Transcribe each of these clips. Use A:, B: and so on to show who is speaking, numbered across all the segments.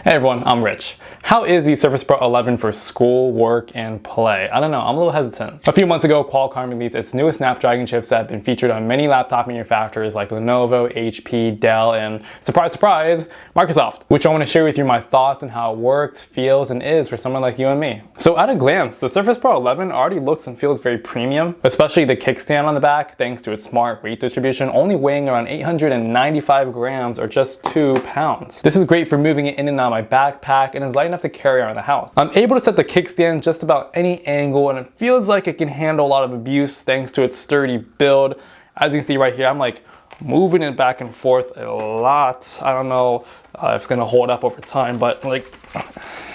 A: Hey everyone, I'm Rich. How is the Surface Pro 11 for school, work, and play? I don't know, I'm a little hesitant. A few months ago, Qualcomm released its newest Snapdragon chips that have been featured on many laptop manufacturers like Lenovo, HP, Dell, and surprise, surprise, Microsoft, which I want to share with you my thoughts on how it works, feels, and is for someone like you and me. So at a glance, the Surface Pro 11 already looks and feels very premium, especially the kickstand on the back, thanks to its smart weight distribution, only weighing around 895 grams or just 2 pounds. This is great for moving it in and out of my backpack and is light enough to carry around the house. I'm able to set the kickstand just about any angle and it feels like it can handle a lot of abuse thanks to its sturdy build. As you can see right here, I'm like moving it back and forth a lot. I don't know if it's gonna hold up over time, but like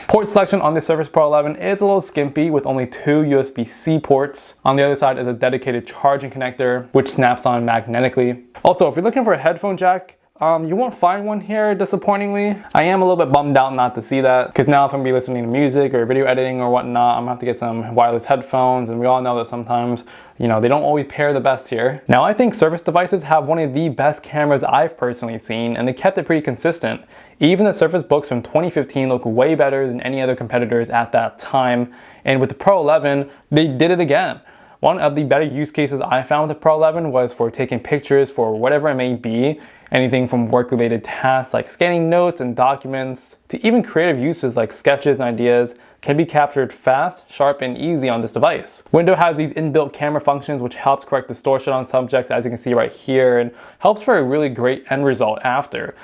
A: port selection on the Surface Pro 11 is a little skimpy with only 2 USB-C ports. On the other side is a dedicated charging connector, which snaps on magnetically. Also, if you're looking for a headphone jack, you won't find one here, disappointingly. I am a little bit bummed out not to see that, because now if I'm gonna be listening to music or video editing or whatnot, I'm gonna have to get some wireless headphones, and we all know that sometimes, you know, they don't always pair the best here. Now, I think Surface devices have one of the best cameras I've personally seen, and they kept it pretty consistent. Even the Surface Books from 2015 look way better than any other competitors at that time, and with the Pro 11, they did it again. One of the better use cases I found with the Pro 11 was for taking pictures for whatever it may be. Anything from work-related tasks like scanning notes and documents to even creative uses like sketches and ideas can be captured fast, sharp, and easy on this device. Windows has these inbuilt camera functions which helps correct distortion on subjects, as you can see right here, and helps for a really great end result after.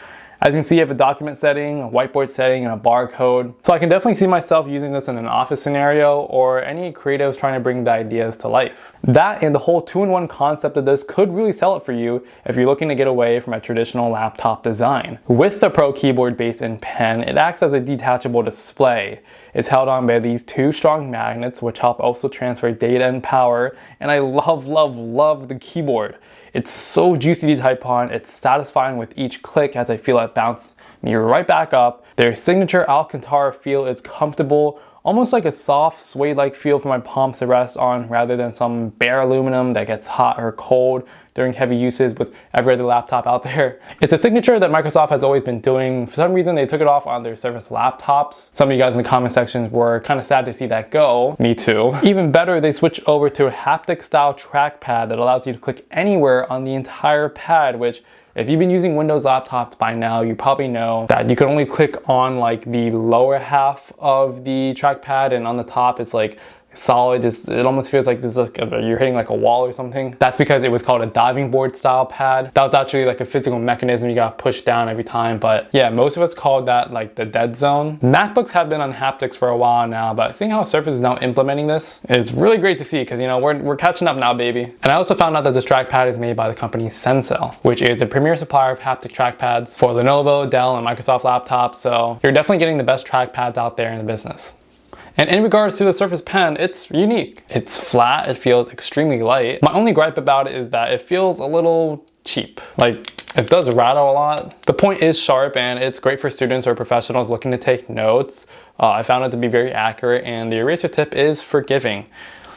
A: As you can see, you have a document setting, a whiteboard setting, and a barcode. So I can definitely see myself using this in an office scenario or any creatives trying to bring the ideas to life. That and the whole two-in-one concept of this could really sell it for you if you're looking to get away from a traditional laptop design. With the Pro keyboard base and pen, it acts as a detachable display. It's held on by these 2 strong magnets which help also transfer data and power, and I love the keyboard. It's so juicy to type on, it's satisfying with each click as I feel it bounce me right back up. Their signature Alcantara feel is comfortable, almost like a soft suede-like feel for my palms to rest on rather than some bare aluminum that gets hot or cold during heavy uses with every other laptop out there. It's a signature that Microsoft has always been doing. For some reason, they took it off on their Surface laptops. Some of you guys in the comment sections were kind of sad to see that go. Me too. Even better, they switched over to a haptic style trackpad that allows you to click anywhere on the entire pad, which if you've been using Windows laptops by now, you probably know that you can only click on like the lower half of the trackpad, and on the top it's like solid. It almost feels like this is like you're hitting like a wall or something. That's because it was called a diving board style pad. That was actually like a physical mechanism you got pushed down every time. But yeah, most of us called that like the dead zone. MacBooks have been on haptics for a while now, but seeing how Surface is now implementing this is really great to see, because you know we're catching up now, baby. And I also found out that this trackpad is made by the company Sensel, which is a premier supplier of haptic trackpads for Lenovo, Dell, and Microsoft laptops. So you're definitely getting the best trackpads out there in the business. And in regards to the Surface Pen, it's unique. It's flat, it feels extremely light. My only gripe about it is that it feels a little cheap. Like, it does rattle a lot. The point is sharp and it's great for students or professionals looking to take notes. I found it to be very accurate and the eraser tip is forgiving.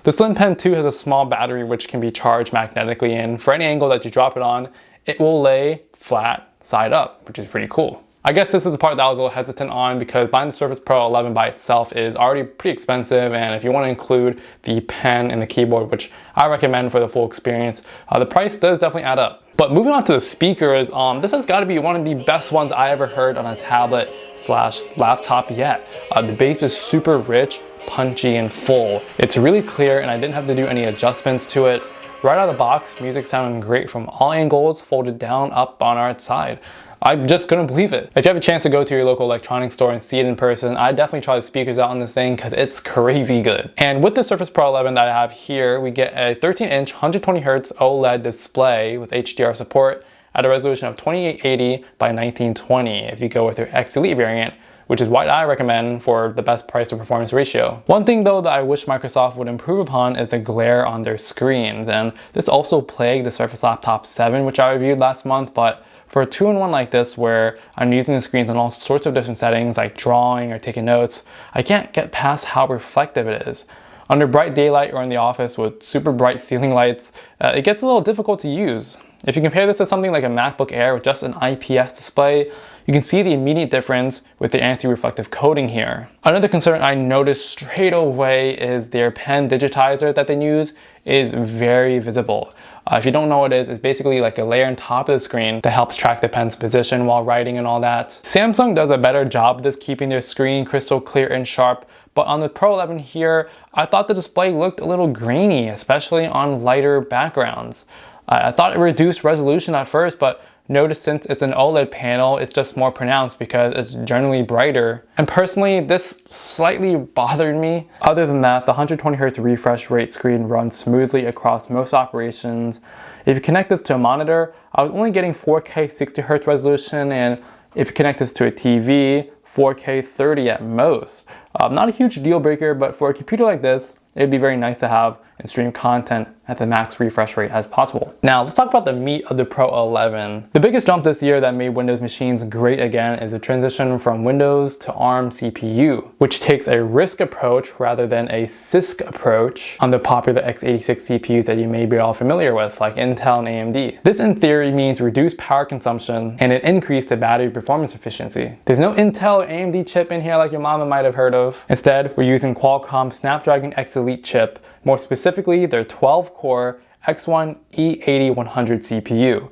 A: The Slim Pen 2 has a small battery which can be charged magnetically, and for any angle that you drop it on, it will lay flat side up, which is pretty cool. I guess this is the part that I was a little hesitant on, because buying the Surface Pro 11 by itself is already pretty expensive, and if you want to include the pen and the keyboard, which I recommend for the full experience, the price does definitely add up. But moving on to the speakers, this has got to be one of the best ones I ever heard on a tablet / laptop yet. The bass is super rich, punchy, and full. It's really clear, and I didn't have to do any adjustments to it. Right out of the box, music sounded great from all angles, folded down, up, on our side. I just couldn't believe it. If you have a chance to go to your local electronics store and see it in person, I definitely try the speakers out on this thing because it's crazy good. And with the Surface Pro 11 that I have here, we get a 13-inch 120Hz OLED display with HDR support at a resolution of 2880 by 1920 if you go with your X Elite variant, which is what I recommend for the best price to performance ratio. One thing though that I wish Microsoft would improve upon is the glare on their screens, and this also plagued the Surface Laptop 7, which I reviewed last month, but for a two-in-one like this where I'm using the screens on all sorts of different settings like drawing or taking notes, I can't get past how reflective it is. Under bright daylight or in the office with super bright ceiling lights, it gets a little difficult to use. If you compare this to something like a MacBook Air with just an IPS display, you can see the immediate difference with the anti-reflective coating here. Another concern I noticed straight away is their pen digitizer that they use is very visible. If you don't know what it is, it's basically like a layer on top of the screen that helps track the pen's position while writing and all that. Samsung does a better job of this, keeping their screen crystal clear and sharp, but on the Pro 11 here, I thought the display looked a little grainy, especially on lighter backgrounds. I thought it reduced resolution at first, but notice since it's an OLED panel, it's just more pronounced because it's generally brighter. And personally, this slightly bothered me. Other than that, the 120Hz refresh rate screen runs smoothly across most operations. If you connect this to a monitor, I was only getting 4K 60Hz resolution, and if you connect this to a TV, 4K 30 at most. Not a huge deal breaker, but for a computer like this, it'd be very nice to have and stream content at the max refresh rate as possible. Now let's talk about the meat of the Pro 11. The biggest jump this year that made Windows machines great again is the transition from Windows to ARM CPU, which takes a RISC approach rather than a CISC approach on the popular x86 CPUs that you may be all familiar with, like Intel and AMD. This in theory means reduced power consumption and an increase to battery performance efficiency. There's no Intel or AMD chip in here like your mama might have heard of. Instead, we're using Qualcomm Snapdragon X Elite chip, more specifically their 12-core X1 E80-100 CPU.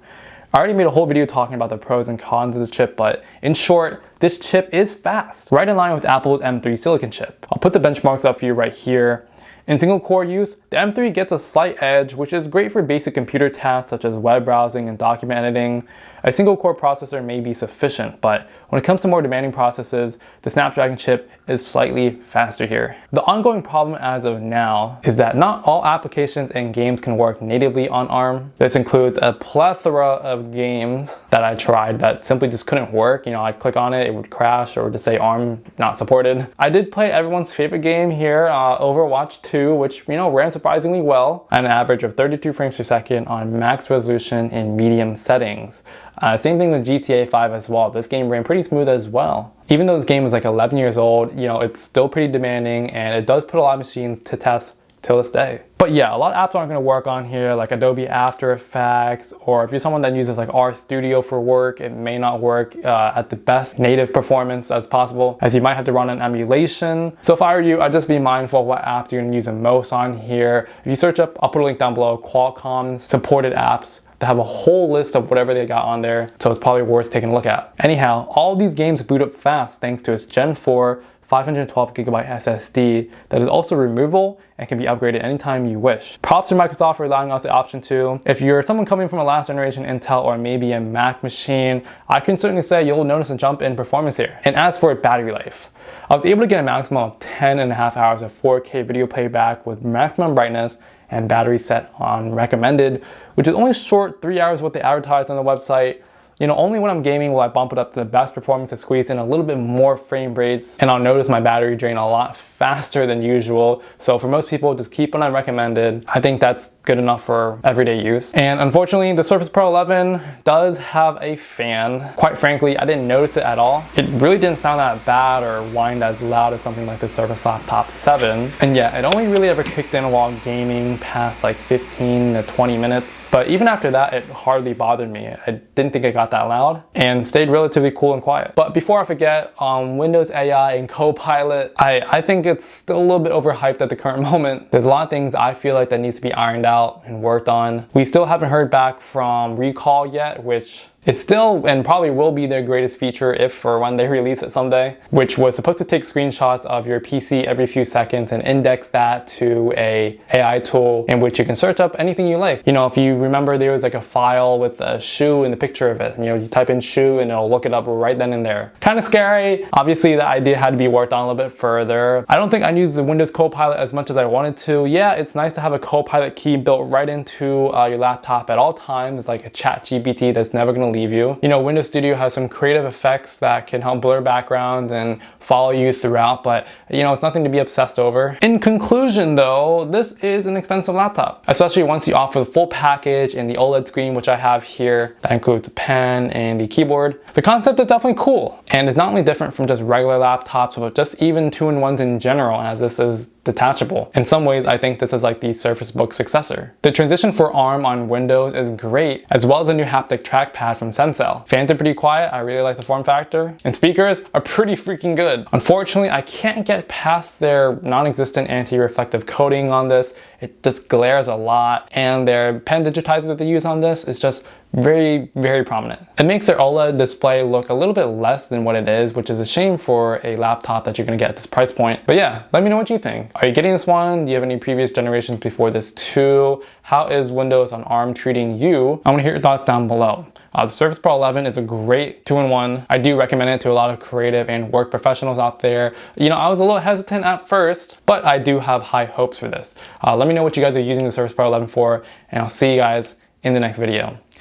A: I already made a whole video talking about the pros and cons of the chip, but in short, this chip is fast, right in line with Apple's M3 silicon chip. I'll put the benchmarks up for you right here. In single core use, the M3 gets a slight edge, which is great for basic computer tasks such as web browsing and document editing. A single core processor may be sufficient, but when it comes to more demanding processes, the Snapdragon chip is slightly faster here. The ongoing problem as of now is that not all applications and games can work natively on ARM. This includes a plethora of games that I tried that simply just couldn't work. I'd click on it, it would crash, or just say ARM not supported. I did play everyone's favorite game here, Overwatch 2, which ran surprisingly well, at an average of 32 frames per second on max resolution in medium settings. Same thing with GTA 5 as well. This game ran pretty smooth as well. Even though this game is like 11 years old, it's still pretty demanding, and it does put a lot of machines to test till this day. But yeah, a lot of apps aren't going to work on here, like Adobe After Effects, or if you're someone that uses like RStudio for work, it may not work at the best native performance as possible, as you might have to run an emulation. So if I were you, I'd just be mindful of what apps you're going to use the most on here. If you search up, I'll put a link down below, Qualcomm's supported apps. They have a whole list of whatever they got on there, so it's probably worth taking a look at. Anyhow, all these games boot up fast thanks to its Gen 4 512GB SSD that is also removable and can be upgraded anytime you wish. Props to Microsoft for allowing us the option to. If you're someone coming from a last generation Intel or maybe a Mac machine, I can certainly say you'll notice a jump in performance here. And as for battery life, I was able to get a maximum of 10.5 hours of 4K video playback with maximum brightness and battery set on recommended, which is only a short 3 hours what they advertised on the website. Only when I'm gaming will I bump it up to the best performance to squeeze in a little bit more frame rates, and I'll notice my battery drain a lot faster than usual. So for most people, just keep it on recommended. I think that's good enough for everyday use. And unfortunately, the Surface Pro 11 does have a fan. Quite frankly, I didn't notice it at all. It really didn't sound that bad or whined as loud as something like the Surface Laptop 7. And yeah, it only really ever kicked in while gaming past like 15 to 20 minutes. But even after that, it hardly bothered me. I didn't think it got that loud and stayed relatively cool and quiet. But before I forget, Windows AI and Copilot, I think it's still a little bit overhyped at the current moment. There's a lot of things I feel like that needs to be ironed out and worked on. We still haven't heard back from Recall yet, which is still and probably will be their greatest feature if or when they release it someday, which was supposed to take screenshots of your PC every few seconds and index that to a AI tool in which you can search up anything you like. If you remember, there was like a file with a shoe in the picture of it. You type in shoe and it'll look it up right then and there. Kind of scary. Obviously, the idea had to be worked on a little bit further. I don't think I used the Windows Copilot as much as I wanted to. Yeah, it's nice to have a Copilot key built right into your laptop at all times. It's like a chat GPT that's never going to leave you. Windows Studio has some creative effects that can help blur backgrounds and follow you throughout, but it's nothing to be obsessed over. In conclusion though, this is an expensive laptop, especially once you offer the full package and the OLED screen, which I have here, that includes a pen and the keyboard. The concept is definitely cool, and it's not only different from just regular laptops, but just even 2-in-1s in general, as this is detachable. In some ways, I think this is like the Surface Book successor. The transition for ARM on Windows is great, as well as a new haptic trackpad from from Sensel. Fans are pretty quiet, I really like the form factor, and speakers are pretty freaking good. Unfortunately, I can't get past their non-existent anti-reflective coating on this. It just glares a lot, and their pen digitizer that they use on this is just very, very prominent. It makes their OLED display look a little bit less than what it is, which is a shame for a laptop that you're gonna get at this price point. But yeah, let me know what you think. Are you getting this one? Do you have any previous generations before this too? How is Windows on ARM treating you? I wanna hear your thoughts down below. The Surface Pro 11 is a great 2-in-1. I do recommend it to a lot of creative and work professionals out there. You know, I was a little hesitant at first, but I do have high hopes for this. Let me know what you guys are using the Surface Pro 11 for, and I'll see you guys in the next video.